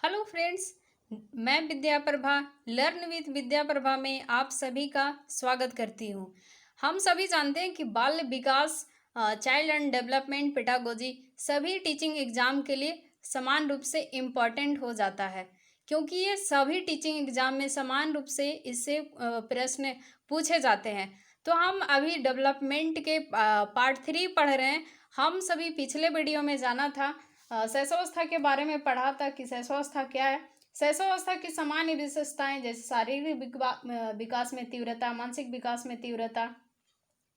Hello friends. मैं विद्या Prabha learn with विद्या प्रभा में आप सभी का स्वागत करती हूँ। हम सभी जानते हैं कि बाल विकास, चाइल्ड एंड डेवलपमेंट पेडागोजी सभी टीचिंग एग्जाम के लिए समान रूप से इम्पॉर्टेंट हो जाता है, क्योंकि ये सभी टीचिंग एग्जाम में समान रूप से इससे प्रश्न पूछे जाते हैं। तो हम अभी डेवलपमेंट के पार्ट 3 पढ़ रहे हैं। हम सभी पिछले वीडियो में जाना था, शैशवावस्था के बारे में पढ़ा था कि शैशवावस्था क्या है। शैशवावस्था की सामान्य विशेषताएं जैसे शारीरिक विकास में तीव्रता, मानसिक विकास में तीव्रता,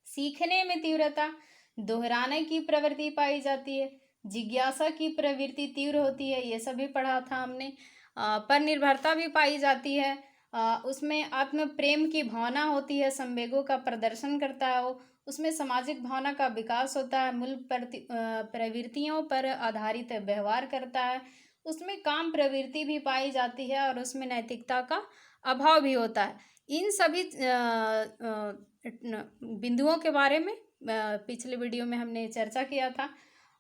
सीखने में तीव्रता, दोहराने की प्रवृत्ति पाई जाती है, जिज्ञासा की प्रवृत्ति तीव्र होती है, ये सभी पढ़ा था हमने। पर निर्भरता भी पाई जाती है। उसमें आत्म प्रेम की भावना होती है, संवेगों का प्रदर्शन करता है वो। उसमें सामाजिक भावना का विकास होता है, मूल प्रवृत्तियों पर आधारित व्यवहार करता है। उसमें काम प्रवृत्ति भी पाई जाती है और उसमें नैतिकता का अभाव भी होता है। इन सभी बिंदुओं के बारे में पिछले वीडियो में हमने चर्चा किया था।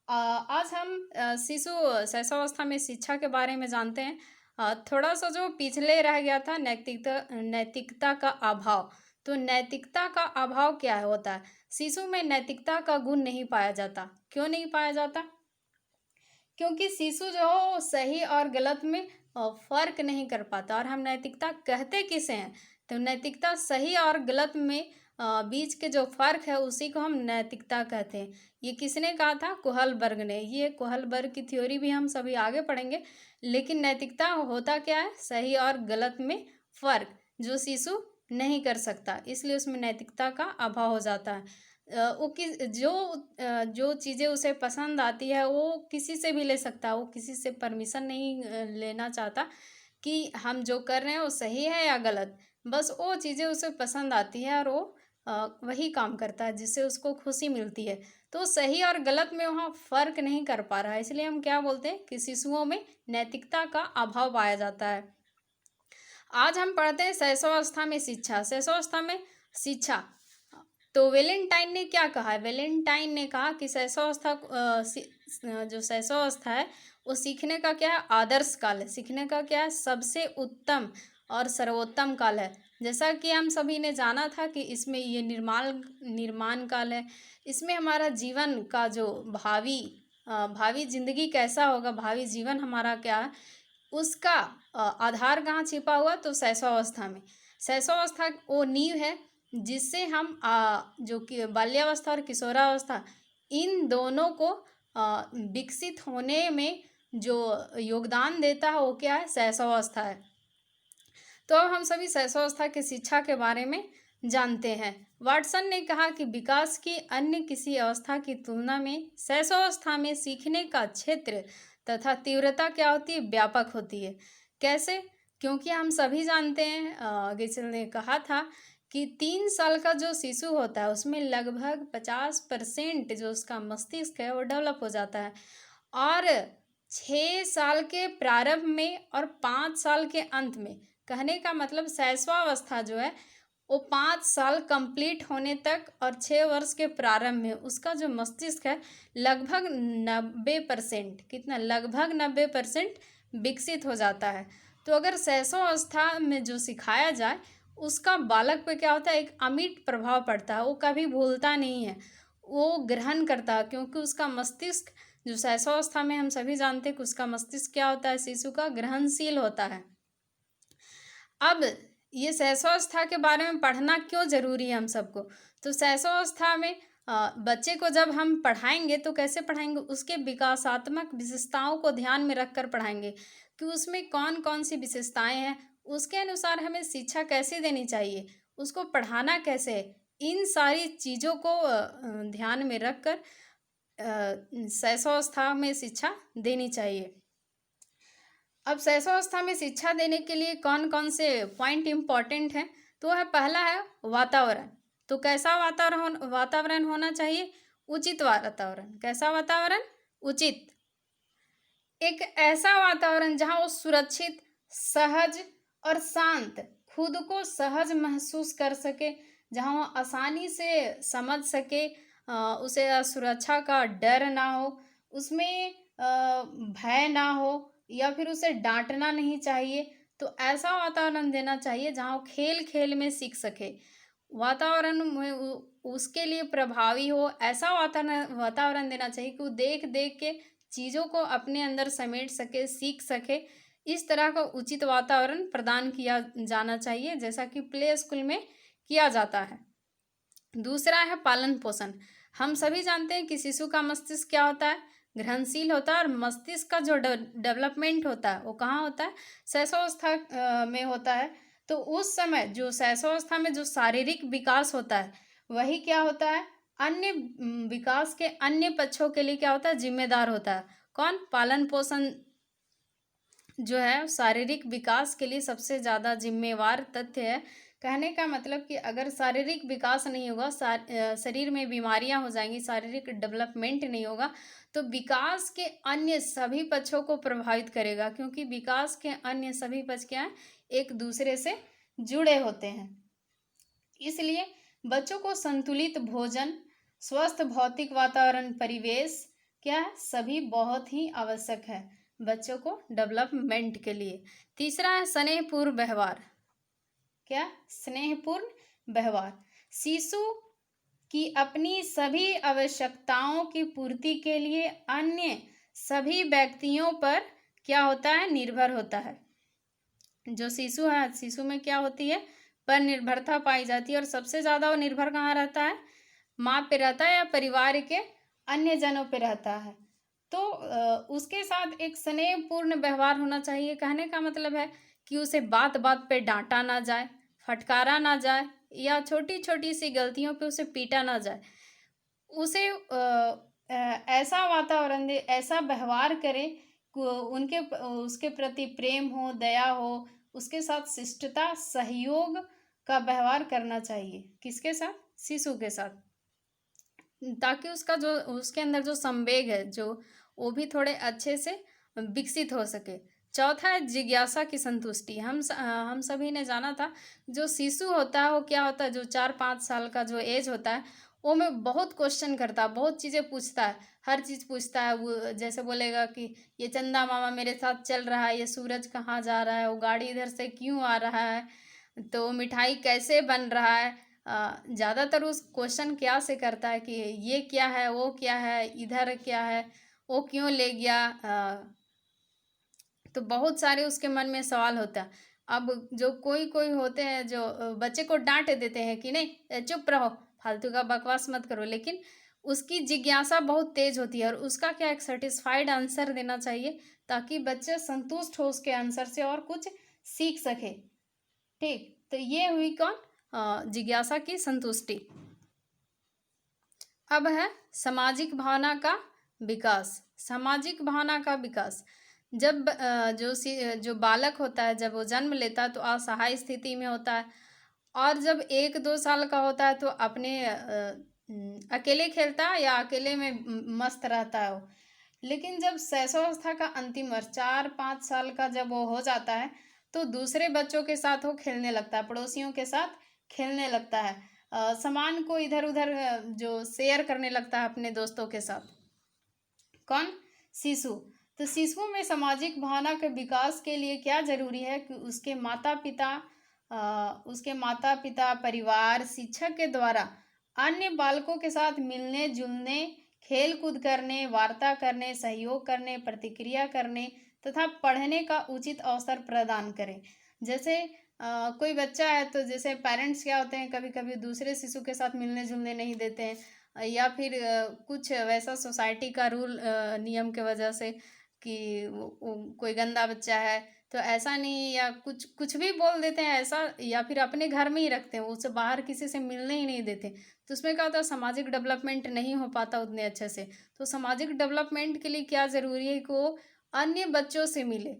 आज हम शिशु शैशवावस्था में शिक्षा के बारे में जानते हैं। थोड़ा सा जो पिछले रह गया था, नैतिकता का अभाव। तो नैतिकता का अभाव क्या होता है? शिशु में नैतिकता का गुण नहीं पाया जाता। क्यों नहीं पाया जाता? क्योंकि शिशु जो हो सही और गलत में फर्क नहीं कर पाता। और हम नैतिकता कहते किसे हैं? तो नैतिकता सही और गलत में बीच के जो फर्क है उसी को हम नैतिकता कहते हैं। ये किसने कहा था? कोहलबर्ग ने। ये कोहलबर्ग की थ्योरी भी हम सभी आगे पढ़ेंगे। लेकिन नैतिकता होता क्या है? सही और गलत में फर्क, जो शिशु नहीं कर सकता, इसलिए उसमें नैतिकता का अभाव हो जाता है। वो जो चीज़ें उसे पसंद आती है वो किसी से भी ले सकता है। वो किसी से परमिशन नहीं लेना चाहता कि हम जो कर रहे हैं वो सही है या गलत। बस वो चीज़ें उसे पसंद आती है और वो वही काम करता है जिससे उसको खुशी मिलती है। तो सही और गलत में वहाँ फ़र्क नहीं कर पा रहा है, इसलिए हम क्या बोलते हैं कि शिशुओं में नैतिकता का अभाव पाया जाता है। आज हम पढ़ते हैं शैशवावस्था में शिक्षा। शैशवावस्था में शिक्षा, तो वेलेंटाइन ने क्या कहा है? वेलेंटाइन ने कहा कि जो शैशवावस्था है वो सीखने का क्या है? आदर्श काल है। सीखने का क्या है? सबसे उत्तम और सर्वोत्तम काल है। जैसा कि हम सभी ने जाना था कि इसमें ये निर्माण निर्माण काल है। इसमें हमारा जीवन का जो भावी जिंदगी कैसा होगा, भावी जीवन हमारा क्या है, उसका आधार कहाँ छिपा हुआ? तो शैशवावस्था में। शैशवावस्था वो नींव है जिससे हम जो कि बाल्यावस्था और किशोरावस्था, इन दोनों को विकसित होने में जो योगदान देता है वो क्या है? शैशवावस्था है। तो अब हम सभी शैशवावस्था की शिक्षा के बारे में जानते हैं। वाटसन ने कहा कि विकास की अन्य किसी अवस्था की तुलना में शैशवावस्था में सीखने का क्षेत्र तथा तीव्रता क्या होती है? व्यापक होती है। कैसे? क्योंकि हम सभी जानते हैं, गिल्सन ने कहा था कि 3 साल का जो शिशु होता है उसमें लगभग 50% जो उसका मस्तिष्क है वो डेवलप हो जाता है। और 6 साल के प्रारंभ में और 5 साल के अंत में, कहने का मतलब शैशवावस्था जो है वो 5 साल कंप्लीट होने तक और 6 वर्ष के प्रारंभ में उसका जो मस्तिष्क है लगभग 90%, कितना? लगभग 90% विकसित हो जाता है। तो अगर शैशवावस्था में जो सिखाया जाए उसका बालक पे क्या होता है? एक अमिट प्रभाव पड़ता है। वो कभी भूलता नहीं है, वो ग्रहण करता है, क्योंकि उसका मस्तिष्क जो शैशवावस्था में हम सभी जानते हैं कि उसका मस्तिष्क क्या होता है? शिशु का ग्रहणशील होता है। अब ये शैशवावस्था के बारे में पढ़ना क्यों जरूरी है हम सबको? तो शैशवावस्था में बच्चे को जब हम पढ़ाएंगे तो कैसे पढ़ाएंगे? उसके विकासात्मक विशेषताओं को ध्यान में रखकर पढ़ाएंगे कि उसमें कौन कौन सी विशेषताएं हैं, उसके अनुसार हमें शिक्षा कैसे देनी चाहिए, उसको पढ़ाना कैसे है। इन सारी चीज़ों को ध्यान में रखकर शैशवावस्था में शिक्षा देनी चाहिए। अब शैशवावस्था में शिक्षा देने के लिए कौन कौन से पॉइंट इम्पॉर्टेंट हैं? तो है, पहला है वातावरण। तो कैसा वातावरण होना चाहिए? उचित वातावरण। कैसा वातावरण? उचित। एक ऐसा वातावरण जहाँ वो सुरक्षित, सहज और शांत, खुद को सहज महसूस कर सके, जहाँ वो आसानी से समझ सके, उसे सुरक्षा का डर ना हो, उसमें भय ना हो, या फिर उसे डांटना नहीं चाहिए। तो ऐसा वातावरण देना चाहिए जहाँ वो खेल खेल में सीख सके। वातावरण में उसके लिए प्रभावी हो, ऐसा वातावरण वातावरण देना चाहिए कि वो देख देख के चीज़ों को अपने अंदर समेट सके, सीख सके। इस तरह का उचित वातावरण प्रदान किया जाना चाहिए, जैसा कि प्ले स्कूल में किया जाता है। दूसरा है पालन पोषण। हम सभी जानते हैं कि शिशु का मस्तिष्क क्या होता है, ग्रहणशील होता है, और मस्तिष्क का जो डेवलपमेंट होता है वो कहाँ होता है, शैशवावस्था में होता है। तो उस समय जो शैशवावस्था में जो शारीरिक विकास होता है, वही क्या होता है, अन्य विकास के अन्य पक्षों के लिए क्या होता है, जिम्मेदार होता है। कौन? पालन पोषण जो है शारीरिक विकास के लिए सबसे ज़्यादा जिम्मेवार तथ्य है। कहने का मतलब कि अगर शारीरिक विकास नहीं होगा, शरीर में बीमारियां हो जाएंगी, शारीरिक डेवलपमेंट नहीं होगा, तो विकास के अन्य सभी पक्षों को प्रभावित करेगा, क्योंकि विकास के अन्य सभी पक्ष क्या हैं, एक दूसरे से जुड़े होते हैं। इसलिए बच्चों को संतुलित भोजन, स्वस्थ भौतिक वातावरण, परिवेश क्या है, सभी बहुत ही आवश्यक है बच्चों को डेवलपमेंट के लिए। तीसरा है स्नेहपूर्ण व्यवहार। क्या? स्नेहपूर्ण व्यवहार। शिशु की अपनी सभी आवश्यकताओं की पूर्ति के लिए अन्य सभी व्यक्तियों पर क्या होता है, निर्भर होता है। जो शिशु है, शिशु में क्या होती है, पर निर्भरता पाई जाती है, और सबसे ज़्यादा वो निर्भर कहाँ रहता है, माँ पे रहता है या परिवार के अन्य जनों पे रहता है। तो उसके साथ एक स्नेहपूर्ण व्यवहार होना चाहिए। कहने का मतलब है कि उसे बात बात पे डांटा ना जाए, फटकारा ना जाए, या छोटी छोटी सी गलतियों पे उसे पीटा ना जाए। उसे ऐसा वातावरण दे, ऐसा व्यवहार करे, उनके उसके प्रति प्रेम हो, दया हो, उसके साथ शिष्टता, सहयोग का व्यवहार करना चाहिए। किसके साथ? शिशु के साथ, ताकि उसका जो उसके अंदर जो संवेग है, जो वो भी थोड़े अच्छे से विकसित हो सके। चौथा है जिज्ञासा की संतुष्टि। हम सभी ने जाना था, जो शिशु होता है वो क्या होता है, जो 4-5 साल का जो एज होता है, वो में बहुत क्वेश्चन करता है, बहुत चीज़ें पूछता है, हर चीज़ पूछता है। वो जैसे बोलेगा कि ये चंदा मामा मेरे साथ चल रहा है, ये सूरज कहाँ जा रहा है, वो गाड़ी इधर से क्यों आ रहा है, तो मिठाई कैसे बन रहा है। ज़्यादातर उस क्वेश्चन क्या से करता है कि ये क्या है, वो क्या है, इधर क्या है, वो क्यों ले गया। तो बहुत सारे उसके मन में सवाल होता है। अब जो कोई कोई होते हैं जो बच्चे को डांट देते हैं कि नहीं, चुप रहो, फालतू का बकवास मत करो, लेकिन उसकी जिज्ञासा बहुत तेज होती है, और उसका क्या, एक सेटिस्फाइड आंसर देना चाहिए, ताकि बच्चे संतुष्ट हो उसके आंसर से और कुछ सीख सके। ठीक, तो ये हुई कौन, जिज्ञासा की संतुष्टि। अब है सामाजिक भावना का विकास। सामाजिक भावना का विकास, जब जो बालक होता है, जब वो जन्म लेता है तो असहाय स्थिति में होता है, और जब 1-2 साल का होता है तो अपने अकेले खेलता है या अकेले में मस्त रहता है वो। लेकिन जब शैशवावस्था का अंतिम वर्ष 4-5 साल का जब वो हो जाता है, तो दूसरे बच्चों के साथ वो खेलने लगता है, पड़ोसियों के साथ खेलने लगता है, सामान को इधर उधर जो शेयर करने लगता है अपने दोस्तों के साथ। कौन? शिशु। तो शिशु में सामाजिक भावना के विकास के लिए क्या जरूरी है कि उसके माता पिता, परिवार, शिक्षक के द्वारा अन्य बालकों के साथ मिलने जुलने, खेल कूद करने, वार्ता करने, सहयोग करने, प्रतिक्रिया करने तथा पढ़ने का उचित अवसर प्रदान करें। जैसे कोई बच्चा है, तो जैसे पेरेंट्स क्या होते हैं, कभी कभी दूसरे शिशु के साथ मिलने जुलने नहीं देते हैं, या फिर कुछ वैसा सोसाइटी का रूल नियम के वजह से कि कोई गंदा बच्चा है तो ऐसा नहीं, या कुछ कुछ भी बोल देते हैं ऐसा, या फिर अपने घर में ही रखते हैं, उसे बाहर किसी से मिलने ही नहीं देते। तो उसमें क्या होता है, सामाजिक डेवलपमेंट नहीं हो पाता उतने अच्छे से। तो सामाजिक डेवलपमेंट के लिए क्या ज़रूरी है कि वो अन्य बच्चों से मिले,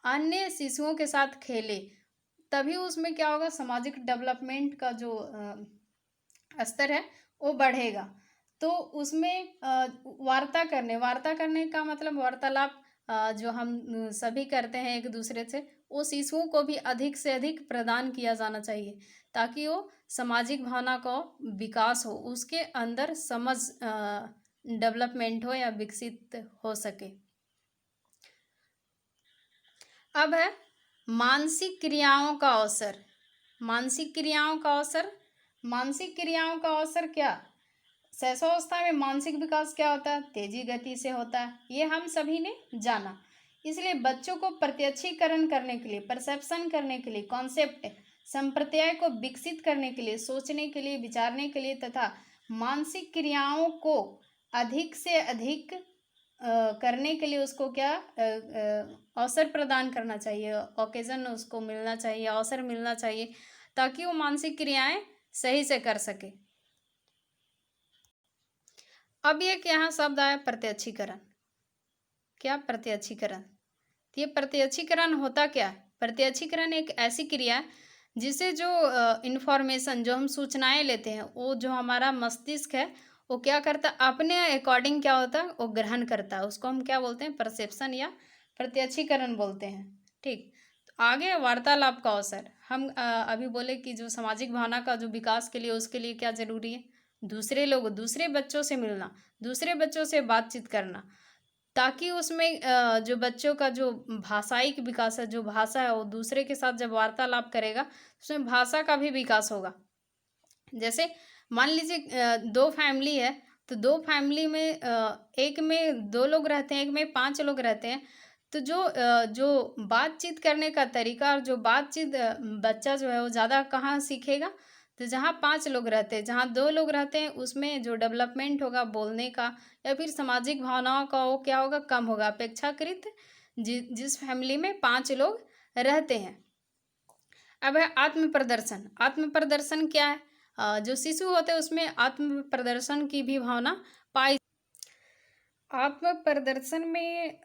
अन्य शिशुओं के साथ खेले, तभी उसमें क्या होगा, सामाजिक डेवलपमेंट का जो स्तर है वो बढ़ेगा। तो उसमें वार्ता करने का मतलब वार्तालाप, जो हम सभी करते हैं एक दूसरे से, वो शिशुओं को भी अधिक से अधिक प्रदान किया जाना चाहिए, ताकि वो सामाजिक भावना का विकास हो, उसके अंदर समझ डेवलपमेंट हो या विकसित हो सके। अब है मानसिक क्रियाओं का अवसर। मानसिक क्रियाओं का अवसर, मानसिक क्रियाओं का अवसर क्या? शैशवावस्था में मानसिक विकास क्या होता है? तेजी गति से होता है, ये हम सभी ने जाना। इसलिए बच्चों को प्रत्यक्षीकरण करने के लिए, परसेप्शन करने के लिए, कॉन्सेप्ट संप्रत्यय को विकसित करने के लिए, सोचने के लिए, विचारने के लिए तथा मानसिक क्रियाओं को अधिक से अधिक करने के लिए उसको क्या अवसर प्रदान करना चाहिए, ओकेजन उसको मिलना चाहिए, अवसर मिलना चाहिए, ताकि वो मानसिक क्रियाएं सही से कर सके। अब एक यहाँ शब्द आया प्रत्यक्षीकरण। क्या? प्रत्यक्षीकरण। तो ये प्रत्यक्षीकरण होता क्या है? प्रत्यक्षीकरण एक ऐसी क्रिया है जिसे जो इंफॉर्मेशन, जो हम सूचनाएं लेते हैं, वो जो हमारा मस्तिष्क है वो क्या करता है, अपने अकॉर्डिंग क्या होता है वो ग्रहण करता है। उसको हम क्या बोलते हैं? परसेप्शन या प्रत्यक्षीकरण बोलते हैं। ठीक, तो आगे वार्तालाप का अवसर। हम अभी बोले कि जो सामाजिक भावना का जो विकास के लिए, उसके लिए क्या जरूरी है? दूसरे लोग, दूसरे बच्चों से मिलना, दूसरे बच्चों से बातचीत करना, ताकि उसमें जो बच्चों का जो भाषाई विकास है, जो भाषा है, वो दूसरे के साथ जब वार्तालाप करेगा उसमें भाषा का भी विकास होगा। जैसे मान लीजिए दो फैमिली है, तो दो फैमिली में एक में दो लोग रहते हैं, एक में 5 लोग रहते हैं। तो जो बातचीत करने का तरीका और जो बातचीत बच्चा जो है वो ज़्यादा कहाँ सीखेगा? तो जहाँ 5 लोग रहते हैं, जहाँ 2 लोग रहते हैं, उसमें जो डेवलपमेंट होगा बोलने का या फिर सामाजिक भावनाओं का, वो क्या होगा? कम होगा अपेक्षाकृत जिस फैमिली में 5 लोग रहते हैं। अब है आत्म प्रदर्शन। आत्म प्रदर्शन क्या है? जो शिशु होते हैं उसमें आत्म प्रदर्शन की भी भावना पाई। आत्म प्रदर्शन में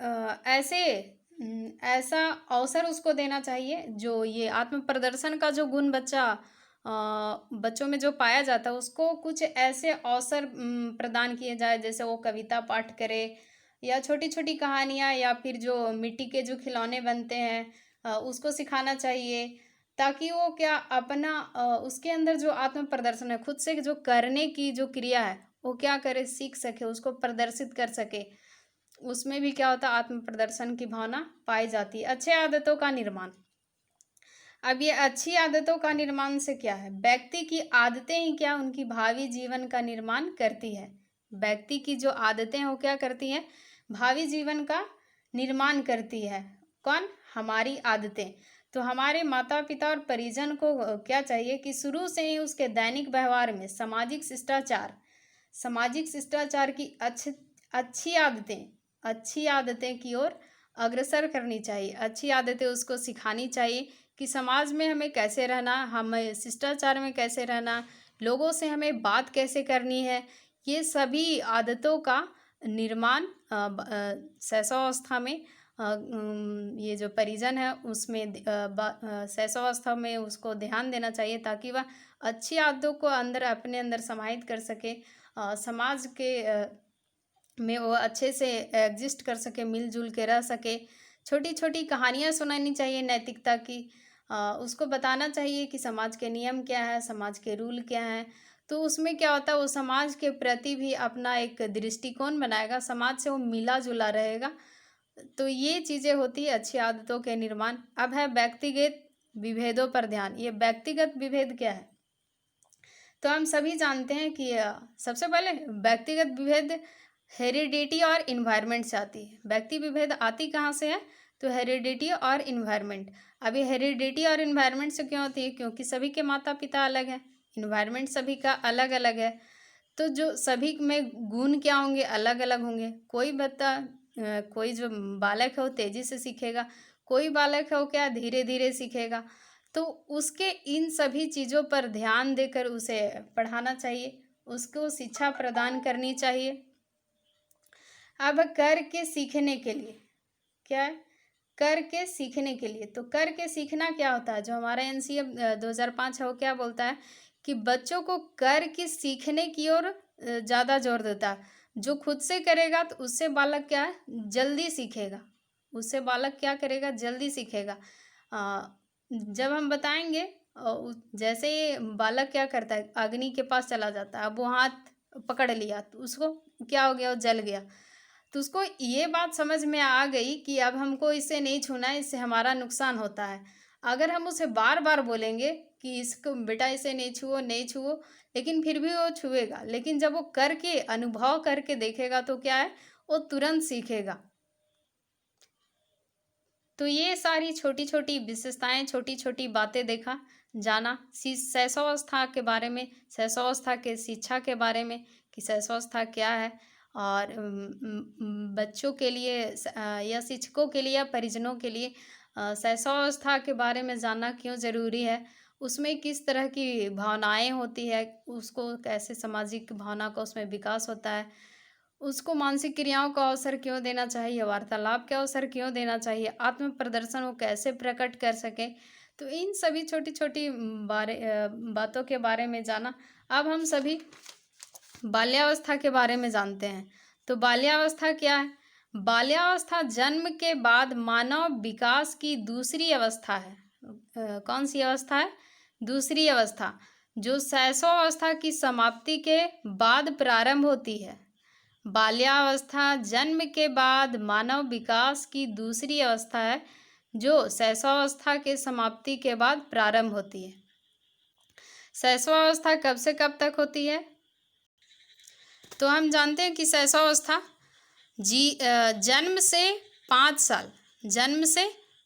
ऐसा अवसर उसको देना चाहिए, जो ये आत्म प्रदर्शन का जो गुण बच्चों में जो पाया जाता है, उसको कुछ ऐसे अवसर प्रदान किए जाए, जैसे वो कविता पाठ करे या छोटी छोटी कहानियाँ या फिर जो मिट्टी के जो खिलौने बनते हैं उसको सिखाना चाहिए, ताकि वो क्या अपना उसके अंदर जो आत्म प्रदर्शन है, खुद से जो करने की जो क्रिया है, वो क्या करे? सीख सके, उसको प्रदर्शित कर सके। उसमें भी क्या होता है? आत्म प्रदर्शन की भावना पाई जाती है। अच्छे आदतों का निर्माण। अब ये अच्छी आदतों का निर्माण से क्या है? व्यक्ति की आदतें ही क्या उनकी भावी जीवन का निर्माण करती है। व्यक्ति की जो आदतें हैं वो क्या करती हैं? भावी जीवन का निर्माण करती है। कौन? हमारी आदतें। तो हमारे माता पिता और परिजन को क्या चाहिए कि शुरू से ही उसके दैनिक व्यवहार में सामाजिक शिष्टाचार की अच्छी आदतें की ओर अग्रसर करनी चाहिए। अच्छी आदतें उसको सिखानी चाहिए कि समाज में हमें कैसे रहना, हमें शिष्टाचार में कैसे रहना, लोगों से हमें बात कैसे करनी है। ये सभी आदतों का निर्माण शैशवावस्था में ये जो परिजन है उसमें शैशवावस्था में उसको ध्यान देना चाहिए, ताकि वह अच्छी आदतों को अपने अंदर समाहित कर सके, समाज के में वो अच्छे से एग्जिस्ट कर सके, मिलजुल के रह सके। छोटी छोटी कहानियाँ सुनानी चाहिए नैतिकता की। उसको बताना चाहिए कि समाज के नियम क्या है, समाज के रूल क्या हैं। तो उसमें क्या होता है, वो समाज के प्रति भी अपना एक दृष्टिकोण बनाएगा, समाज से वो मिला जुला रहेगा। तो ये चीज़ें होती है अच्छी आदतों के निर्माण। अब है व्यक्तिगत विभेदों पर ध्यान। ये व्यक्तिगत विभेद क्या है? तो हम सभी जानते हैं कि सबसे पहले व्यक्तिगत विभेद हेरिडिटी और इन्वायरमेंट से आती है। व्यक्ति विभेद आती कहाँ से है? तो हेरिडिटी और इन्वायरमेंट। अब ये हेरिडिटी और इन्वायरमेंट से क्यों होती है? क्योंकि सभी के माता पिता अलग हैं, इन्वायरमेंट सभी का अलग अलग है। तो जो सभी में गुण क्या होंगे? अलग अलग होंगे। कोई जो बालक है वो तेजी से सीखेगा, कोई बालक है वो क्या धीरे धीरे सीखेगा। तो उसके इन सभी चीज़ों पर ध्यान देकर उसे पढ़ाना चाहिए, उसको शिक्षा प्रदान करनी चाहिए। अब करके सीखने के लिए क्या है? करके सीखने के लिए, तो करके सीखना क्या होता है? जो हमारा एनसीएफ 2005 है वो क्या बोलता है कि बच्चों को कर के सीखने की ओर ज़्यादा जोर देता है। जो खुद से करेगा तो उससे बालक क्या है? जल्दी सीखेगा। उससे बालक क्या करेगा? जल्दी सीखेगा। अ, जब हम बताएंगे जैसे बालक क्या करता है, अग्नि के पास चला जाता है, अब वो हाथ पकड़ लिया तो उसको क्या हो गया? वो जल गया। तो उसको ये बात समझ में आ गई कि अब हमको इसे नहीं छूना है, इससे हमारा नुकसान होता है। अगर हम उसे बार बार बोलेंगे कि इसको बेटा इसे नहीं छुओ नहीं छुओ, लेकिन फिर भी वो छुएगा। लेकिन जब वो करके अनुभव करके देखेगा तो क्या है, वो तुरंत सीखेगा। तो ये सारी छोटी छोटी विशेषताएं, छोटी छोटी बातें देखा, जाना शैशवावस्था के बारे में, शैशवावस्था के शिक्षा के बारे में कि शैशवावस्था क्या है, और बच्चों के लिए या शिक्षकों के लिए या परिजनों के लिए शैशवावस्था के बारे में जानना क्यों ज़रूरी है, उसमें किस तरह की भावनाएं होती है, उसको कैसे सामाजिक भावना का उसमें विकास होता है, उसको मानसिक क्रियाओं का अवसर क्यों देना चाहिए, वार्तालाप का अवसर क्यों देना चाहिए, आत्म प्रदर्शन वो कैसे प्रकट कर सके। तो इन सभी छोटी छोटी बातों के बारे में जाना। अब हम सभी बाल्यावस्था के बारे में जानते हैं। तो बाल्यावस्था क्या है? बाल्यावस्था जन्म के बाद मानव विकास की दूसरी अवस्था है। कौन सी अवस्था है? दूसरी अवस्था, जो शैशवावस्था की समाप्ति के बाद प्रारंभ होती है। बाल्यावस्था जन्म के बाद मानव विकास की दूसरी अवस्था है, जो शैशवावस्था के समाप्ति के बाद प्रारंभ होती है। शैशवावस्था कब से कब तक होती है? तो हम जानते हैं कि शैशवावस्था जन्म से 5 साल, जन्म से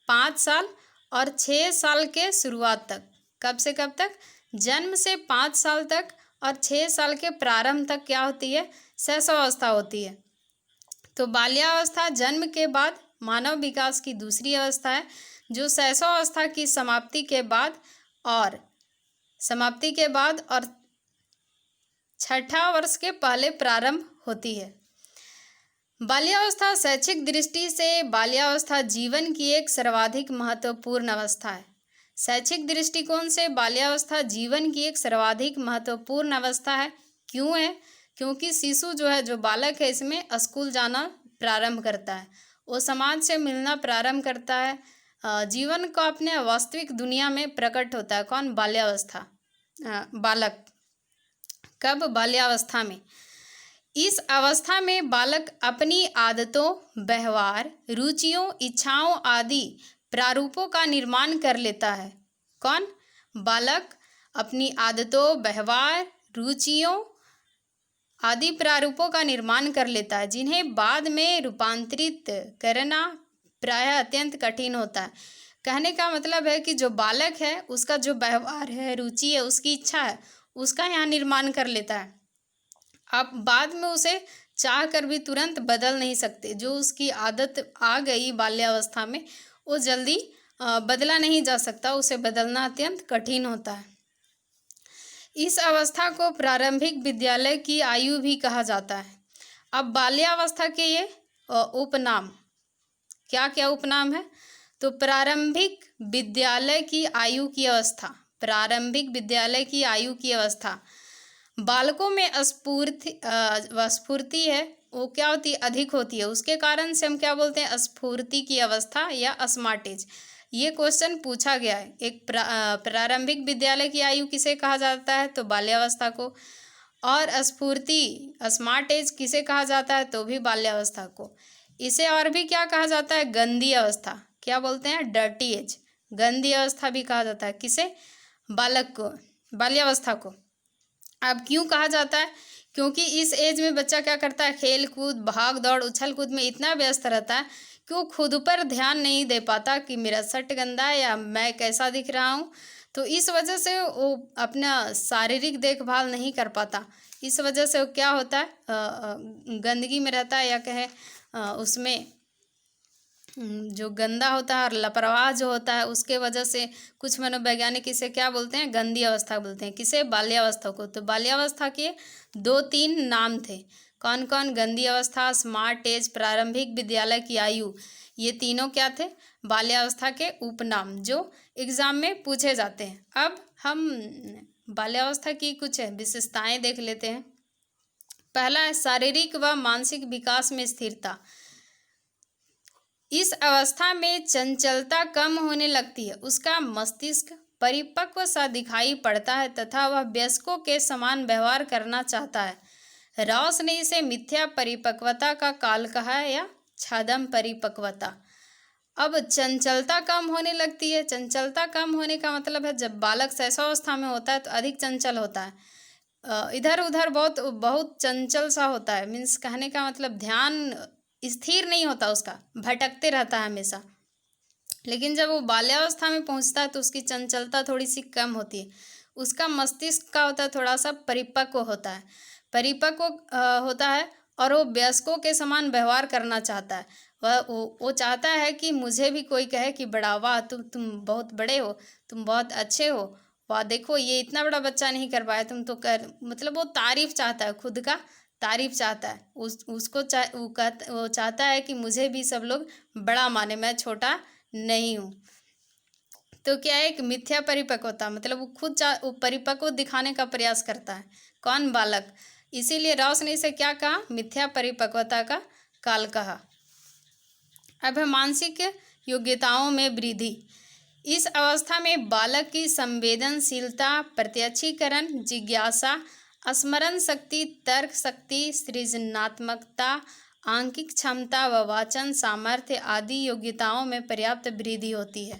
5 साल और 6 साल के शुरुआत तक। कब से कब तक? जन्म से 5 साल तक और 6 साल के प्रारंभ तक क्या होती है? शैशवावस्था होती है। तो बाल्यावस्था जन्म के बाद मानव विकास की दूसरी अवस्था है, जो शैशवावस्था की समाप्ति के बाद और 6ठा वर्ष के पहले प्रारंभ होती है। बाल्यावस्था शैक्षिक दृष्टि से बाल्यावस्था जीवन की एक सर्वाधिक महत्वपूर्ण अवस्था है। शैक्षिक दृष्टिकोण से बाल्यावस्था जीवन की एक सर्वाधिक महत्वपूर्ण अवस्था है। क्यों है? क्योंकि शिशु जो है, जो बालक है, इसमें स्कूल जाना प्रारंभ करता है, वो समाज से मिलना प्रारंभ करता है, जीवन को अपने वास्तविक दुनिया में प्रकट होता है। कौन? बाल्यावस्था बालक। कब? बाल्यावस्था में। इस अवस्था में बालक अपनी आदतों, व्यवहार, रुचियों, इच्छाओं आदि प्रारूपों का निर्माण कर लेता है। कौन? बालक अपनी आदतों, व्यवहार, रुचियों आदि प्रारूपों का निर्माण कर लेता है, जिन्हें बाद में रूपांतरित करना प्रायः अत्यंत कठिन होता है। कहने का मतलब है कि जो बालक है, उसका जो व्यवहार है, रुचि है, उसकी इच्छा है, उसका यहाँ निर्माण कर लेता है। आप बाद में उसे चाह कर भी तुरंत बदल नहीं सकते। जो उसकी आदत आ गई बाल्यावस्था में, वो जल्दी बदला नहीं जा सकता, उसे बदलना अत्यंत कठिन होता है। इस अवस्था को प्रारंभिक विद्यालय की आयु भी कहा जाता है। अब बाल्यावस्था के ये उपनाम, क्या क्या उपनाम है? तो प्रारंभिक विद्यालय की आयु की अवस्था, प्रारंभिक विद्यालय की आयु की अवस्था। बालकों में स्फूर्ति है, वो क्या होती है? अधिक होती है। उसके कारण से हम क्या बोलते हैं? स्फूर्ति की अवस्था या स्मार्ट एज। ये क्वेश्चन पूछा गया है। एक प्रारंभिक विद्यालय की आयु किसे कहा जाता है? तो बाल्यावस्था को। और स्फूर्ति, स्मार्ट एज किसे कहा जाता है? तो भी बाल्यावस्था को। इसे और भी क्या कहा जाता है? गंदी अवस्था। क्या बोलते हैं? Dirty age. गंदी अवस्था भी कहा जाता है। किसे? बालक को, बाल्यावस्था को। अब क्यों कहा जाता है? क्योंकि इस एज में बच्चा क्या करता है? खेल कूद, भाग दौड़, उछल कूद में इतना व्यस्त रहता है कि वो खुद पर ध्यान नहीं दे पाता कि मेरा शर्ट गंदा है या मैं कैसा दिख रहा हूँ। तो इस वजह से वो अपना शारीरिक देखभाल नहीं कर पाता। इस वजह से वो क्या होता है? गंदगी में रहता है, या कहे उसमें जो गंदा होता है और लापरवाह जो होता है, उसके वजह से कुछ मनोवैज्ञानिक इसे क्या बोलते हैं? गंदी अवस्था बोलते हैं। किसे? बाल्यावस्था को। तो बाल्यावस्था के 2-3 नाम थे। कौन कौन? गंदी अवस्था, स्मार्ट एज, प्रारंभिक विद्यालय की आयु। ये तीनों क्या थे? बाल्यावस्था के उपनाम, जो एग्जाम में पूछे जाते हैं। अब हम बाल्यावस्था की कुछ विशेषताएं देख लेते हैं। पहला है शारीरिक व मानसिक विकास में स्थिरता। इस अवस्था में चंचलता कम होने लगती है, उसका मस्तिष्क परिपक्व सा दिखाई पड़ता है तथा वह वयस्कों के समान व्यवहार करना चाहता है। रॉस ने इसे मिथ्या परिपक्वता का काल कहा है या छद्म परिपक्वता। अब चंचलता कम होने लगती है। चंचलता कम होने का मतलब है जब बालक शैशवावस्था में होता है तो अधिक चंचल होता है, इधर उधर बहुत बहुत चंचल सा होता है। मीन्स कहने का मतलब ध्यान स्थिर नहीं होता, उसका भटकते रहता है हमेशा। लेकिन जब वो बाल्यावस्था में पहुंचता है तो उसकी चंचलता थोड़ी सी कम होती है। उसका मस्तिष्क का होता है थोड़ा सा परिपक्व होता है, परिपक्व होता है, और वो वयस्कों के समान व्यवहार करना चाहता है। वो चाहता है कि मुझे भी कोई कहे कि बड़ा वाह, तुम बहुत बड़े हो, तुम बहुत अच्छे हो, वाह देखो ये इतना बड़ा बच्चा नहीं कर पाया, तुम तो कर, मतलब वो तारीफ चाहता है, खुद का तारीफ चाहता है। वो चाहता है कि मुझे भी सब लोग बड़ा माने, मैं छोटा नहीं हूँ। तो क्या है, एक मिथ्या परिपक्वता, मतलब वो परिपक्व दिखाने का प्रयास करता है। कौन? बालक। इसीलिए रॉस ने इसे क्या कहा? मिथ्या परिपक्वता का काल कहा। अब है मानसिक योग्यताओं में वृद्धि। इस अवस्था में बालक की संवेदनशीलता, प्रत्यक्षीकरण, जिज्ञासा, स्मरण शक्ति, तर्क शक्ति, सृजनात्मकता, आंकिक क्षमता व वाचन सामर्थ्य आदि योग्यताओं में पर्याप्त वृद्धि होती है।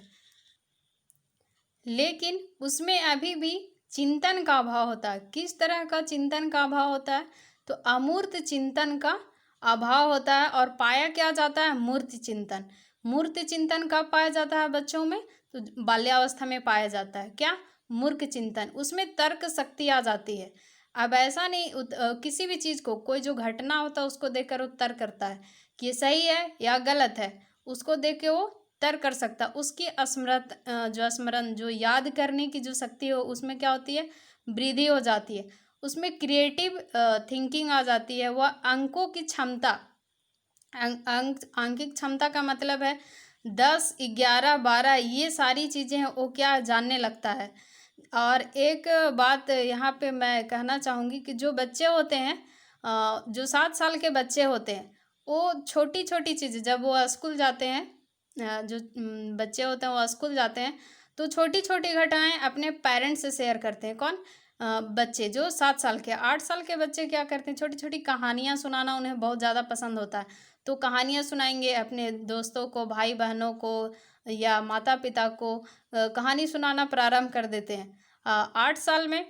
लेकिन उसमें अभी भी चिंतन का अभाव होता है। किस तरह का चिंतन का अभाव होता है? तो अमूर्त चिंतन का अभाव होता है। और पाया क्या जाता है? मूर्त चिंतन। मूर्त चिंतन कब पाया जाता है बच्चों में? तो बाल्यावस्था में पाया जाता है। क्या? मूर्ख चिंतन। उसमें तर्क शक्ति आ जाती है। अब ऐसा नहीं, किसी भी चीज़ को, कोई जो घटना होता है उसको देखकर वो तर्क करता है कि ये सही है या गलत है, उसको देख के वो तर्क कर सकता। उसकी स्मरण जो याद करने की जो शक्ति हो, उसमें क्या होती है? वृद्धि हो जाती है। उसमें क्रिएटिव थिंकिंग आ जाती है। वह अंकों की क्षमता, आंकिक क्षमता का मतलब है 10, 11, 12 ये सारी चीज़ें हैं, वो क्या जानने लगता है। और एक बात यहाँ पे मैं कहना चाहूँगी कि जो बच्चे होते हैं, जो 7 साल के बच्चे होते हैं, वो छोटी छोटी चीज़ें जब वो स्कूल जाते हैं, जो बच्चे होते हैं वो स्कूल जाते हैं, तो छोटी छोटी घटनाएं अपने पेरेंट्स से शेयर करते हैं। कौन? बच्चे जो 7 साल के, 8 साल के बच्चे क्या करते हैं? छोटी छोटी कहानियाँ सुनाना उन्हें बहुत ज़्यादा पसंद होता है। तो कहानियाँ सुनाएंगे अपने दोस्तों को, भाई बहनों को या माता पिता को, कहानी सुनाना प्रारंभ कर देते हैं। 8 साल में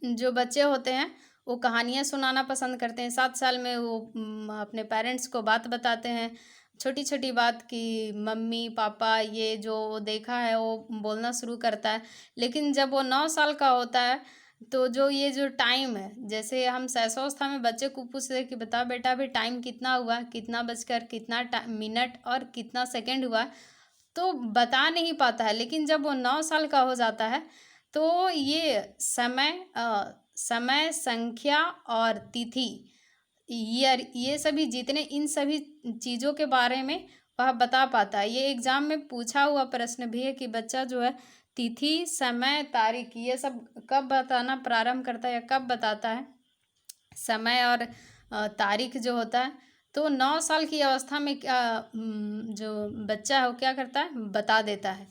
जो बच्चे होते हैं वो कहानियाँ सुनाना पसंद करते हैं। 7 साल में वो अपने पेरेंट्स को बात बताते हैं, छोटी छोटी बात की मम्मी पापा ये जो वो देखा है वो बोलना शुरू करता है। लेकिन जब वो 9 साल का होता है तो जो ये जो टाइम है, जैसे हम शैशवावस्था में बच्चे को पूछते हैं कि बता बेटा अभी टाइम कितना हुआ, कितना बजकर कितना मिनट और कितना सेकंड हुआ, तो बता नहीं पाता है। लेकिन जब वो 9 साल का हो जाता है तो ये समय, संख्या और तिथि, ईयर, ये सभी जितने इन सभी चीज़ों के बारे में वह बता पाता है। ये एग्ज़ाम में पूछा हुआ प्रश्न भी है कि बच्चा जो है तिथि, समय, तारीख ये सब कब बताना प्रारंभ करता है या कब बताता है, समय और तारीख जो होता है। तो 9 साल की अवस्था में क्या जो बच्चा है वो क्या करता है? बता देता है।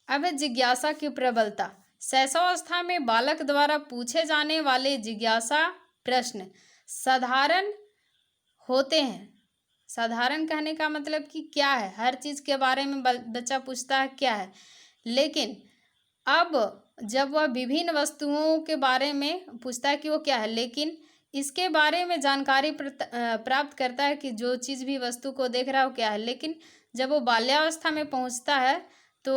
अब है जिज्ञासा की प्रबलता। शैशवावस्था में बालक द्वारा पूछे जाने वाले जिज्ञासा प्रश्न साधारण होते हैं। साधारण कहने का मतलब कि क्या है, हर चीज़ के बारे में बच्चा पूछता है क्या है। लेकिन अब जब वह विभिन्न वस्तुओं के बारे में पूछता है कि वो क्या है, लेकिन इसके बारे में जानकारी प्राप्त करता है कि जो चीज़ भी वस्तु को देख रहा है वो क्या है। लेकिन जब वो बाल्यावस्था में पहुंचता है तो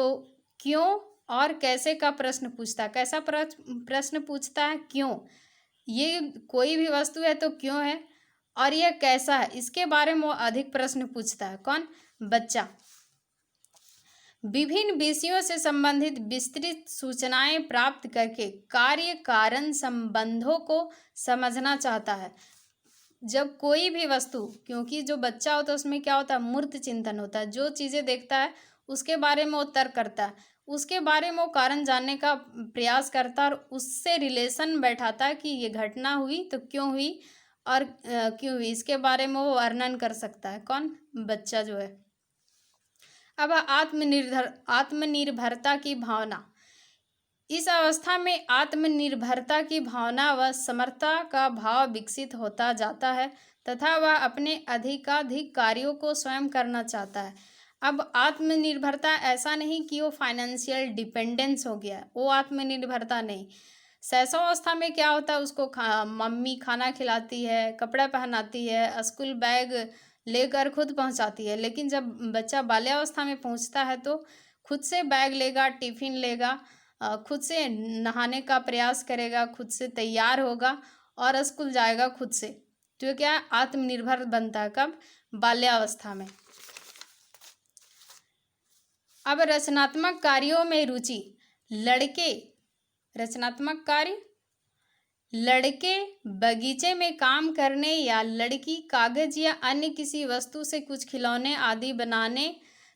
क्यों और कैसे का प्रश्न पूछता है। कैसा प्रश्न पूछता है? क्यों, ये कोई भी वस्तु है तो क्यों है, और यह कैसा है, इसके बारे में वो अधिक प्रश्न पूछता है। कौन? बच्चा। विभिन्न विषयों से संबंधित विस्तृत सूचनाएं प्राप्त करके कार्य कारण संबंधों को समझना चाहता है। जब कोई भी वस्तु, क्योंकि जो बच्चा होता है उसमें क्या होता है? मूर्त चिंतन होता है। जो चीज़ें देखता है उसके बारे में वो तर्क करता है, उसके बारे में वो कारण जानने का प्रयास करता है और उससे रिलेशन बैठाता है कि ये घटना हुई तो क्यों हुई और क्यों हुई, इसके बारे में वो वर्णन कर सकता है। कौन? बच्चा जो है। अब आत्मनिर्भरता की भावना। इस अवस्था में आत्मनिर्भरता की भावना व समर्था का भाव विकसित होता जाता है तथा वह अपने अधिकाधिक कार्यों को स्वयं करना चाहता है। अब आत्मनिर्भरता ऐसा नहीं कि वो फाइनेंशियल डिपेंडेंस हो गया है, वो आत्मनिर्भरता नहीं। शैशवावस्था में क्या होता है, उसको मम्मी खाना खिलाती है, कपड़ा पहनाती है, स्कूल बैग लेकर खुद पहुंचाती है। लेकिन जब बच्चा बाल्यावस्था में पहुंचता है तो खुद से बैग लेगा, टिफिन लेगा, खुद से नहाने का प्रयास करेगा, खुद से तैयार होगा और स्कूल जाएगा खुद से। तो ये क्या है, आत्मनिर्भर बनता है कब, बाल्यावस्था में। अब रचनात्मक कार्यों में रुचि। लड़के रचनात्मक कार्य, लड़के बगीचे में काम करने या लड़की कागज या अन्य किसी वस्तु से कुछ खिलौने आदि बनाने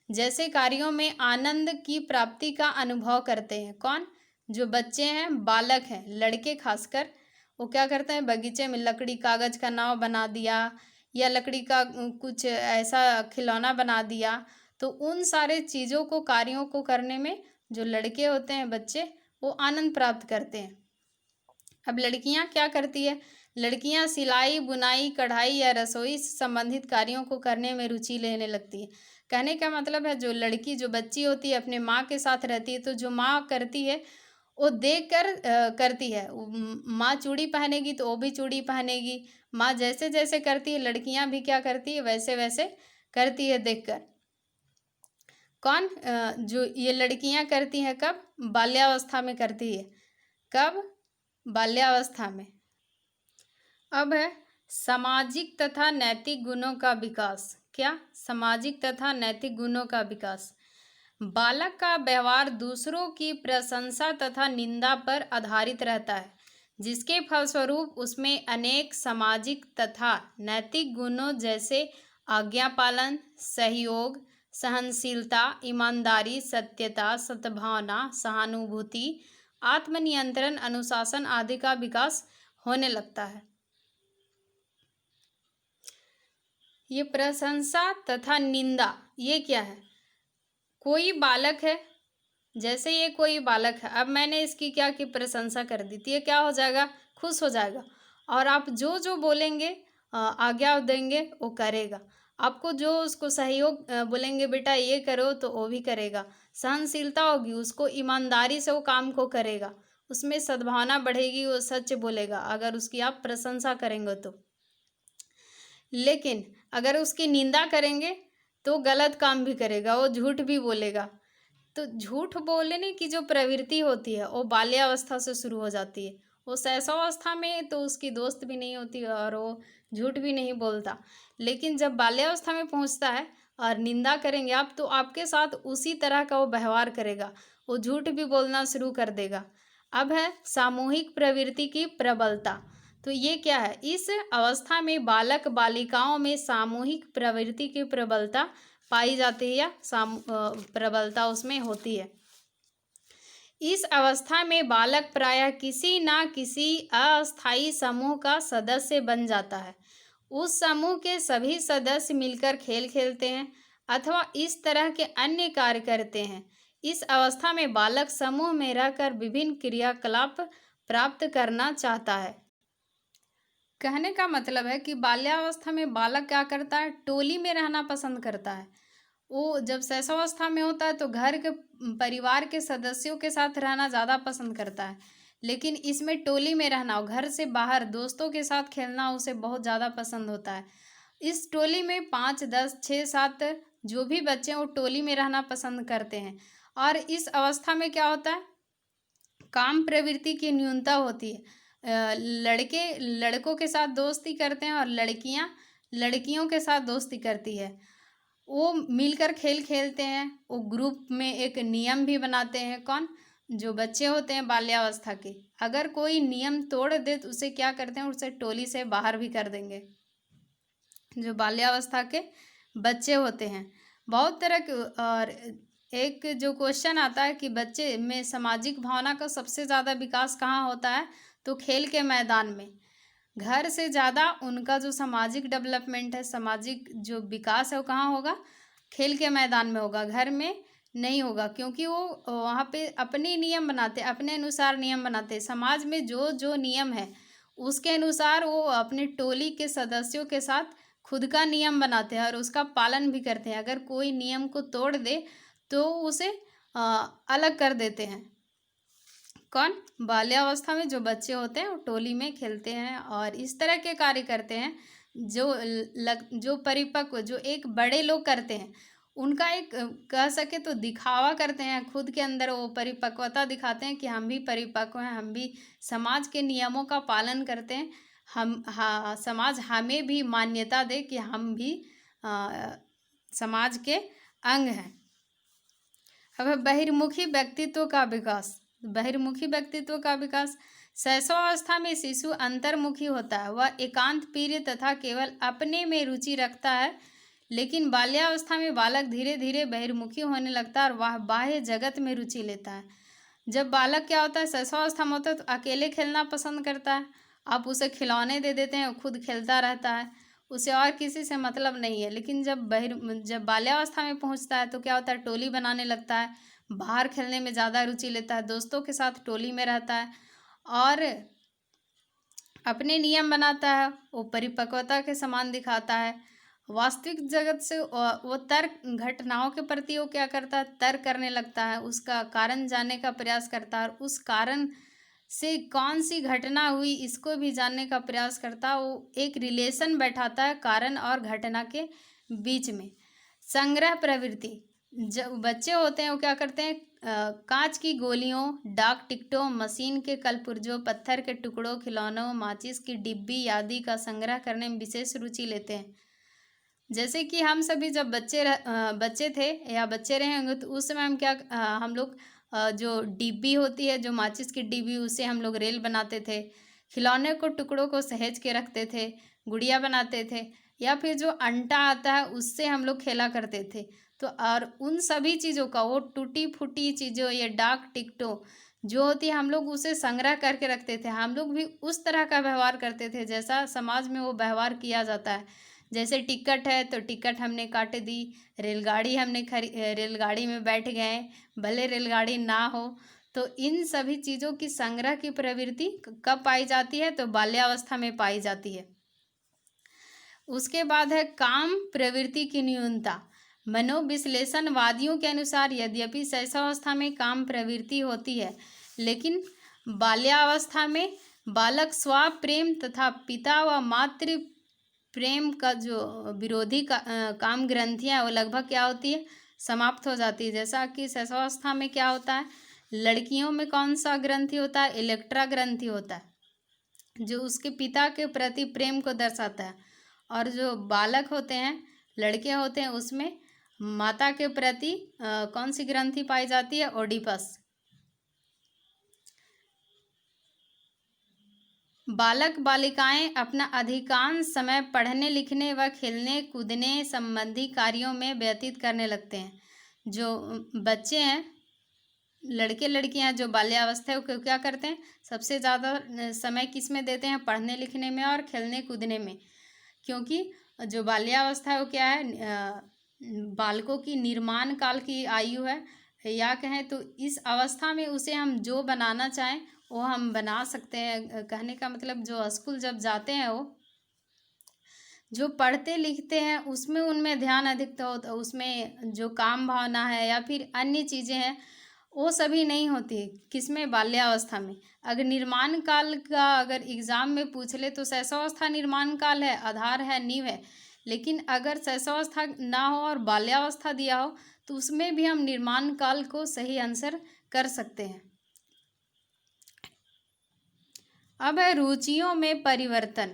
जैसे कार्यों में आनंद की प्राप्ति का अनुभव करते हैं। कौन, जो बच्चे हैं, बालक हैं, लड़के खासकर, वो क्या करते हैं, बगीचे में लकड़ी कागज का नाव बना दिया या लकड़ी का कुछ ऐसा खिलौना बना दिया। तो उन सारे चीज़ों को, कार्यों को करने में जो लड़के होते हैं, बच्चे, वो आनंद प्राप्त करते हैं। अब लड़कियां क्या करती है, लड़कियां सिलाई, बुनाई, कढ़ाई या रसोई से संबंधित कार्यों को करने में रुचि लेने लगती है। कहने का मतलब है, जो लड़की, जो बच्ची होती है, अपने माँ के साथ रहती है, तो जो माँ करती है वो देख कर करती है। माँ चूड़ी पहनेगी तो वो भी चूड़ी पहनेगी। माँ जैसे जैसे करती है, लड़कियां भी क्या करती है, वैसे वैसे करती है देखकर। कौन, जो ये लड़कियां करती हैं कब, बाल्यावस्था में करती है। कब, बाल्यावस्था में। अब है सामाजिक तथा नैतिक गुणों का विकास। क्या, सामाजिक तथा नैतिक गुणों का विकास। बालक का व्यवहार दूसरों की प्रशंसा तथा निंदा पर आधारित रहता है, जिसके फलस्वरूप उसमें अनेक सामाजिक तथा नैतिक गुणों जैसे आज्ञा पालन, सहयोग, सहनशीलता, ईमानदारी, सत्यता, सद्भावना, सहानुभूति, आत्मनियंत्रण, अनुशासन आदि का विकास होने लगता है। ये प्रशंसा तथा निंदा, ये क्या है, कोई बालक है, जैसे ये कोई बालक है, अब मैंने इसकी क्या की, प्रशंसा कर दी, तो ये क्या हो जाएगा, खुश हो जाएगा। और आप जो जो बोलेंगे, आज्ञा देंगे, वो करेगा। आपको जो उसको सहयोग बोलेंगे, बेटा ये करो, तो वो भी करेगा। सहनशीलता होगी, उसको ईमानदारी से वो काम को करेगा, उसमें सद्भावना बढ़ेगी, वो सच बोलेगा अगर उसकी आप प्रशंसा करेंगे तो। लेकिन अगर उसकी निंदा करेंगे तो गलत काम भी करेगा, वो झूठ भी बोलेगा। तो झूठ बोलने की जो प्रवृत्ति होती है वो बाल्यावस्था से शुरू हो जाती है। वो शैशवावस्था में तो उसकी दोस्त भी नहीं होती और वो झूठ भी नहीं बोलता। लेकिन जब बाल्यावस्था में पहुंचता है और निंदा करेंगे आप, तो आपके साथ उसी तरह का वो व्यवहार करेगा, वो झूठ भी बोलना शुरू कर देगा। अब है सामूहिक प्रवृत्ति की प्रबलता। तो ये क्या है, इस अवस्था में बालक बालिकाओं में सामूहिक प्रवृत्ति की प्रबलता पाई जाती है या प्रबलता उसमें होती है। इस अवस्था में बालक प्रायः किसी ना किसी अस्थायी समूह का सदस्य बन जाता है। उस समूह के सभी सदस्य मिलकर खेल खेलते हैं अथवा इस तरह के अन्य कार्य करते हैं। इस अवस्था में बालक समूह में रहकर विभिन्न क्रियाकलाप प्राप्त करना चाहता है। कहने का मतलब है कि बाल्यावस्था में बालक क्या करता है, टोली में रहना पसंद करता है। वो जब शैशवावस्था में होता है तो घर के, परिवार के सदस्यों के साथ रहना ज़्यादा पसंद करता है। लेकिन इसमें टोली में रहना और घर से बाहर दोस्तों के साथ खेलना उसे बहुत ज़्यादा पसंद होता है। इस टोली में 5, 10, 6, 7 जो भी बच्चे हैं वो टोली में रहना पसंद करते हैं। और इस अवस्था में क्या होता है, काम प्रवृत्ति की न्यूनता होती है। लड़के लड़कों के साथ दोस्ती करते हैं और लड़कियां लड़कियों के साथ दोस्ती करती है। वो मिलकर खेल खेलते हैं, वो ग्रुप में एक नियम भी बनाते हैं। कौन, जो बच्चे होते हैं बाल्यावस्था के, अगर कोई नियम तोड़ दे तो उसे क्या करते हैं, उसे टोली से बाहर भी कर देंगे। जो बाल्यावस्था के बच्चे होते हैं, बहुत तरह के। और एक जो क्वेश्चन आता है कि बच्चे में सामाजिक भावना का सबसे ज़्यादा विकास कहाँ होता है, तो खेल के मैदान में। घर से ज़्यादा उनका जो सामाजिक डेवलपमेंट है, सामाजिक जो विकास है, वो कहाँ होगा, खेल के मैदान में होगा। घर में नहीं होगा, क्योंकि वो वहाँ पे अपने नियम बनाते, अपने अनुसार नियम बनाते। समाज में जो जो नियम है उसके अनुसार वो अपने टोली के सदस्यों के साथ खुद का नियम बनाते हैं और उसका पालन भी करते हैं। अगर कोई नियम को तोड़ दे तो उसे अ, अलग कर देते हैं। कौन? बाल्यावस्था में जो बच्चे होते हैं वो टोली में खेलते हैं और इस तरह के कार्य करते हैं जो परिपक्व, जो एक बड़े लोग करते हैं। उनका एक कह सके तो दिखावा करते हैं, खुद के अंदर वो परिपक्वता दिखाते हैं कि हम भी परिपक्व हैं, हम भी समाज के नियमों का पालन करते हैं। हम हाँ, समाज हमें भी मान्यता दे कि हम भी अ, समाज के अंग हैं। अब है बहिर्मुखी व्यक्तित्व का विकास। बहिर्मुखी व्यक्तित्व का विकास। शैशवावस्था में शिशु अंतर्मुखी होता है, वह एकांत प्रिय तथा केवल अपने में रुचि रखता है। लेकिन बाल्यावस्था में बालक धीरे धीरे बहिर्मुखी होने लगता है और वह बाह्य जगत में रुचि लेता है। जब बालक क्या होता है, शैशवावस्था में होता है तो अकेले खेलना पसंद करता है। आप उसे खिलौने दे देते हैं, वो खुद खेलता रहता है, उसे और किसी से मतलब नहीं है। लेकिन जब बाल्यावस्था में पहुंचता है तो क्या होता है, टोली बनाने लगता है, बाहर खेलने में ज़्यादा रुचि लेता है, दोस्तों के साथ टोली में रहता है और अपने नियम बनाता है, वो परिपक्वता के समान दिखाता है। वास्तविक जगत से वो तर्क, घटनाओं के प्रति वो क्या करता है, तर्क करने लगता है, उसका कारण जानने का प्रयास करता है और उस कारण से कौन सी घटना हुई इसको भी जानने का प्रयास करता है। वो एक रिलेशन बैठाता है कारण और घटना के बीच में। संग्रह प्रवृत्ति। जब बच्चे होते हैं वो क्या करते हैं, कांच की गोलियों, डाक टिकटों, मशीन के कलपुर्जों, पत्थर के टुकड़ों, खिलौनों, माचिस की डिब्बी आदि का संग्रह करने में विशेष रुचि लेते हैं। जैसे कि हम सभी जब बच्चे थे या बच्चे रहे होंगे तो उस समय हम लोग जो डिब्बी होती है, जो माचिस की डिब्बी, उससे हम लोग रेल बनाते थे, खिलौने को टुकड़ों को सहेज के रखते थे, गुड़िया बनाते थे, या फिर जो अंटा आता है उससे हम लोग खेला करते थे। तो और उन सभी चीज़ों का, वो टूटी फूटी चीज़ों, ये डाक टिकटों जो होती है, हम लोग उसे संग्रह करके रखते थे। हम लोग भी उस तरह का व्यवहार करते थे जैसा समाज में वो व्यवहार किया जाता है। जैसे टिकट है तो टिकट हमने काट दी, रेलगाड़ी में बैठ गए, भले रेलगाड़ी ना हो। तो इन सभी चीज़ों की संग्रह की प्रवृत्ति कब पाई जाती है, तो बाल्यावस्था में पाई जाती है। उसके बाद है काम प्रवृत्ति की न्यूनता। मनोविश्लेषणवादियों के अनुसार यद्यपि शैशवावस्था में काम प्रवृत्ति होती है, लेकिन बाल्यावस्था में बालक स्व प्रेम तथा पिता व मातृ प्रेम का जो विरोधी काम ग्रंथियाँ, वो लगभग क्या होती है, समाप्त हो जाती है। जैसा कि शैशवावस्था में क्या होता है, लड़कियों में कौन सा ग्रंथि होता है, इलेक्ट्रा ग्रंथि होता है, जो उसके पिता के प्रति प्रेम को दर्शाता है। और जो बालक होते हैं, लड़के होते हैं, उसमें माता के प्रति कौन सी ग्रंथि पाई जाती है, ओडिपस। बालक बालिकाएं अपना अधिकांश समय पढ़ने लिखने व खेलने कूदने संबंधी कार्यों में व्यतीत करने लगते हैं। जो बच्चे हैं, लड़के लड़कियां जो बाल्यावस्था है वो क्या करते हैं, सबसे ज़्यादा समय किस में देते हैं, पढ़ने लिखने में और खेलने कूदने में। क्योंकि जो बाल्यावस्था है वो क्या है, बालकों की निर्माण काल की आयु है, या कहें तो इस अवस्था में उसे हम जो बनाना चाहें वो हम बना सकते हैं। कहने का मतलब जो स्कूल जब जाते हैं, वो जो पढ़ते लिखते हैं उसमें उनमें ध्यान अधिक तो होता, उसमें जो काम भावना है या फिर अन्य चीज़ें हैं वो सभी नहीं होती। किसमें, बाल्यावस्था में। अगर निर्माण काल का अगर एग्ज़ाम में पूछ ले तो शैशवावस्था निर्माण काल है, आधार है, नींव है। लेकिन अगर शैशवावस्था ना हो और बाल्यावस्था दिया हो तो उसमें भी हम निर्माण काल को सही आंसर कर सकते हैं। अब है रुचियों में परिवर्तन।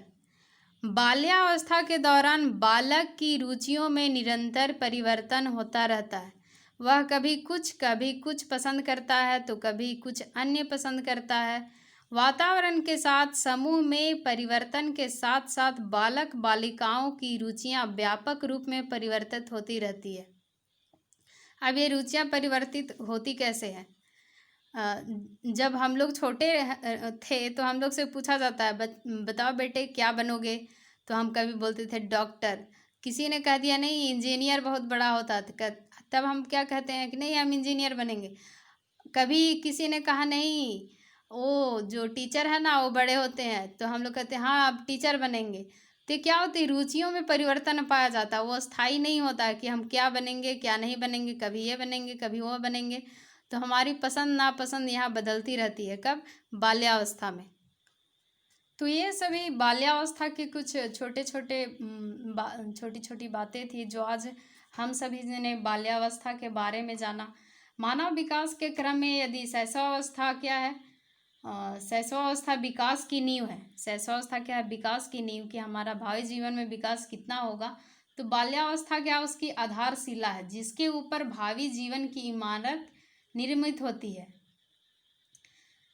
बाल्यावस्था के दौरान बालक की रुचियों में निरंतर परिवर्तन होता रहता है। वह कभी कुछ पसंद करता है तो कभी कुछ अन्य पसंद करता है। वातावरण के साथ समूह में परिवर्तन के साथ साथ बालक बालिकाओं की रुचियां व्यापक रूप में परिवर्तित होती रहती है। अब ये रुचियां परिवर्तित होती कैसे हैं? जब हम लोग छोटे थे तो हम लोग से पूछा जाता है, बताओ बेटे क्या बनोगे, तो हम कभी बोलते थे डॉक्टर, किसी ने कह दिया नहीं इंजीनियर बहुत बड़ा होता है, तब हम क्या कहते हैं कि नहीं हम इंजीनियर बनेंगे। कभी किसी ने कहा नहीं वो जो टीचर है ना वो बड़े होते हैं, तो हम लोग कहते हैं हाँ अब टीचर बनेंगे। तो क्या होती है, रुचियों में परिवर्तन पाया जाता है, वो स्थायी नहीं होता है कि हम क्या बनेंगे क्या नहीं बनेंगे, कभी ये बनेंगे कभी वो बनेंगे। तो हमारी पसंद नापसंद यहाँ बदलती रहती है। कब? बाल्यावस्था में। तो ये सभी बाल्यावस्था के कुछ छोटे छोटे छोटी छोटी बातें थी जो आज हम सभी ने बाल्यावस्था के बारे में जाना। मानव विकास के क्रम में यदि शैशवावस्था क्या है, शैशवावस्था विकास की नींव है। शैशवावस्था क्या है? विकास की नींव, कि हमारा भावी जीवन में विकास कितना होगा। तो बाल्यावस्था क्या? उसकी आधारशिला है जिसके ऊपर भावी जीवन की इमारत निर्मित होती है।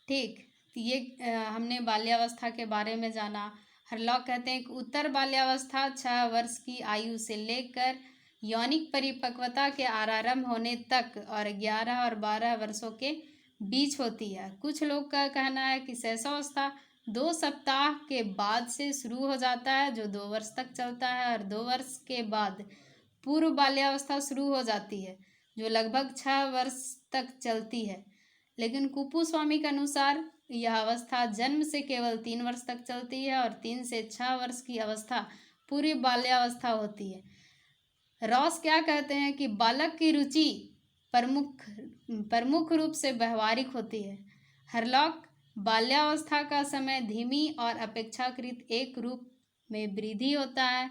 ठीक, तो ये हमने बाल्यावस्था के बारे में जाना। हरलॉक कहते हैं कि उत्तर बाल्यावस्था 6 वर्ष की आयु से लेकर यौनिक परिपक्वता के आरंभ होने तक और 11 और 12 वर्षों के बीच होती है। कुछ लोग का कहना है कि शैशवावस्था 2 सप्ताह के बाद से शुरू हो जाता है जो 2 वर्ष तक चलता है, और 2 वर्ष के बाद पूर्व बाल्यावस्था शुरू हो जाती है जो लगभग 6 वर्ष तक चलती है। लेकिन कुपुस्वामी के अनुसार यह अवस्था जन्म से केवल 3 वर्ष तक चलती है और 3 से 6 वर्ष की अवस्था पूरी बाल्यावस्था होती है। रॉस क्या कहते हैं कि बालक की रुचि प्रमुख रूप से व्यवहारिक होती है। हरलॉक बाल्यावस्था का समय धीमी और अपेक्षाकृत एक रूप में वृद्धि होता है।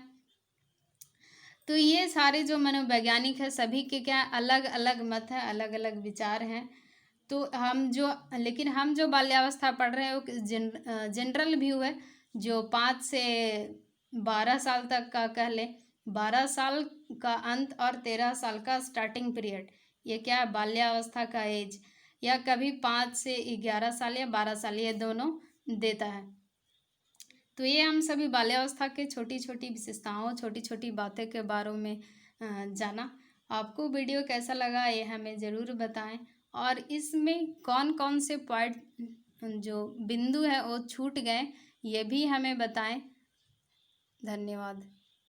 तो ये सारे जो मनोवैज्ञानिक है सभी के क्या अलग अलग मत है, अलग अलग विचार हैं। तो लेकिन हम जो बाल्यावस्था पढ़ रहे हैं वो जनरल व्यू है जो 5 से 12 साल तक का कह लें, 12 साल का अंत और 13 साल का स्टार्टिंग पीरियड, ये क्या है? बाल्यावस्था का एज, या कभी 5 से 11 साल या 12 साल, ये दोनों देता है। तो ये हम सभी बाल्यावस्था के छोटी छोटी विशेषताओं छोटी छोटी बातें के बारे में जाना। आपको वीडियो कैसा लगा ये हमें ज़रूर बताएं, और इसमें कौन कौन से पॉइंट जो बिंदु है वो छूट गए ये भी हमें बताएं। धन्यवाद।